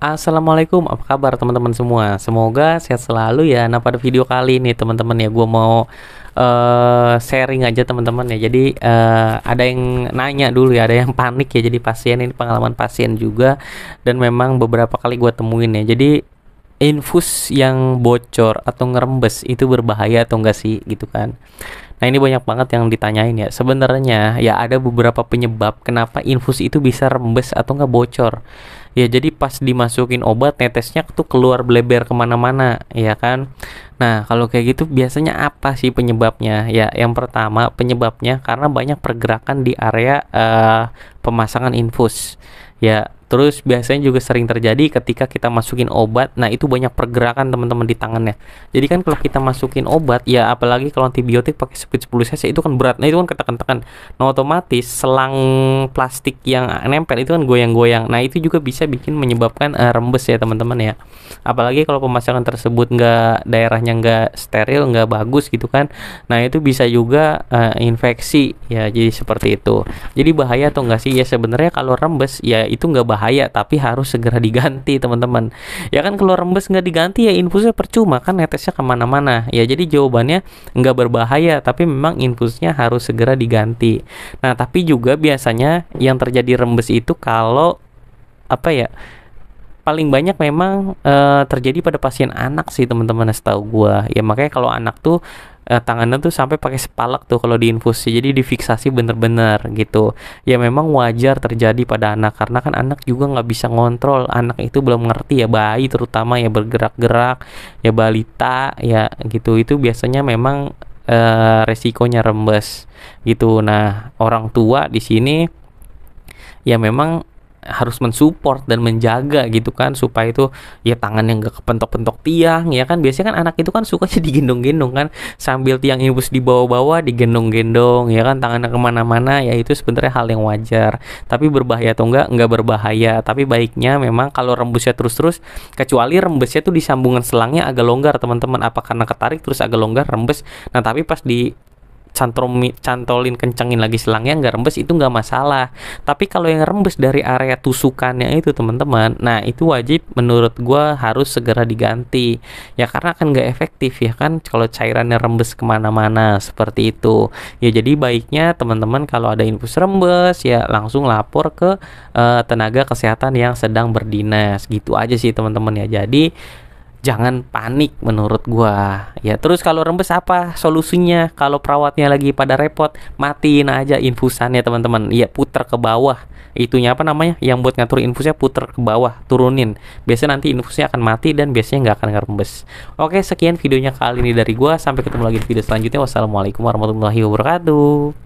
Assalamualaikum, apa kabar teman-teman semua? Semoga sehat selalu ya. Nah, pada video kali ini teman-teman ya, gue mau sharing aja teman-teman ya. Jadi ada yang nanya dulu ya, ada yang panik ya. Jadi pasien ini pengalaman pasien juga, dan memang beberapa kali gue temuin ya. Jadi infus yang bocor atau ngerembes itu berbahaya atau enggak sih gitu kan? Nah, ini banyak banget yang ditanyain ya. Sebenarnya ya ada beberapa penyebab kenapa infus itu bisa rembes atau enggak bocor. Ya jadi pas dimasukin obat netesnya tuh keluar bleber kemana-mana ya kan. Nah kalau kayak gitu biasanya apa sih penyebabnya? Ya yang pertama penyebabnya karena banyak pergerakan di area pemasangan infus. Ya terus biasanya juga sering terjadi ketika kita masukin obat. Nah itu banyak pergerakan teman-teman di tangannya. Jadi kan kalau kita masukin obat ya, apalagi kalau antibiotik pakai speed 10 cc itu kan berat. Nah itu kan ketekan-tekan. Nah otomatis selang plastik yang nempel itu kan goyang-goyang. Nah itu juga bisa bikin menyebabkan rembes ya teman-teman ya. Apalagi kalau pemasangan tersebut daerahnya nggak steril, nggak bagus gitu kan. Nah itu bisa juga infeksi ya. Jadi seperti itu. Jadi bahaya atau enggak sih? Ya sebenarnya kalau rembes ya itu nggak bahaya, tapi harus segera diganti teman-teman. Ya kan kalau rembes nggak diganti ya infusnya percuma kan, netesnya kemana-mana. Ya jadi jawabannya nggak berbahaya, tapi memang infusnya harus segera diganti. Nah tapi juga biasanya yang terjadi rembes itu kalau apa ya, paling banyak memang terjadi pada pasien anak sih teman-teman, setahu gua ya. Makanya kalau anak tuh tangannya tuh sampai pakai sepalak tuh kalau diinfusi, jadi difiksasi bener-bener gitu. Ya memang wajar terjadi pada anak karena kan anak juga nggak bisa ngontrol, anak itu belum ngerti ya, bayi terutama ya, bergerak-gerak ya, balita ya gitu. Itu biasanya memang resikonya rembes gitu. Nah orang tua di sini ya memang harus mensupport dan menjaga gitu kan, supaya itu ya tangannya nggak kepentok-pentok tiang ya kan. Biasanya kan anak itu kan sukanya digendong-gendong kan, sambil tiang infus dibawa-bawa digendong-gendong ya kan, tangannya kemana-mana. Ya itu sebenarnya hal yang wajar, tapi berbahaya atau enggak berbahaya. Tapi baiknya memang kalau rembesnya terus-terus, kecuali rembesnya tuh di sambungan selangnya agak longgar teman-teman, apa karena ketarik terus agak longgar rembes. Nah tapi pas di cantolin, kencengin lagi selangnya nggak rembes, itu nggak masalah. Tapi kalau yang rembes dari area tusukannya itu teman-teman, nah itu wajib menurut gua harus segera diganti ya, karena kan nggak efektif ya kan kalau cairannya rembes kemana-mana seperti itu ya. Jadi baiknya teman-teman kalau ada infus rembes ya langsung lapor ke tenaga kesehatan yang sedang berdinas gitu aja sih teman-teman ya. Jadi jangan panik menurut gua ya. Terus kalau rembes apa solusinya? Kalau perawatnya lagi pada repot, matiin aja infusannya teman-teman. Ya puter ke bawah. Itunya apa namanya? Yang buat ngatur infusnya puter ke bawah, turunin. Biasanya nanti infusnya akan mati dan biasanya nggak akan ngerembes. Oke, sekian videonya kali ini dari gua. Sampai ketemu lagi di video selanjutnya. Wassalamualaikum warahmatullahi wabarakatuh.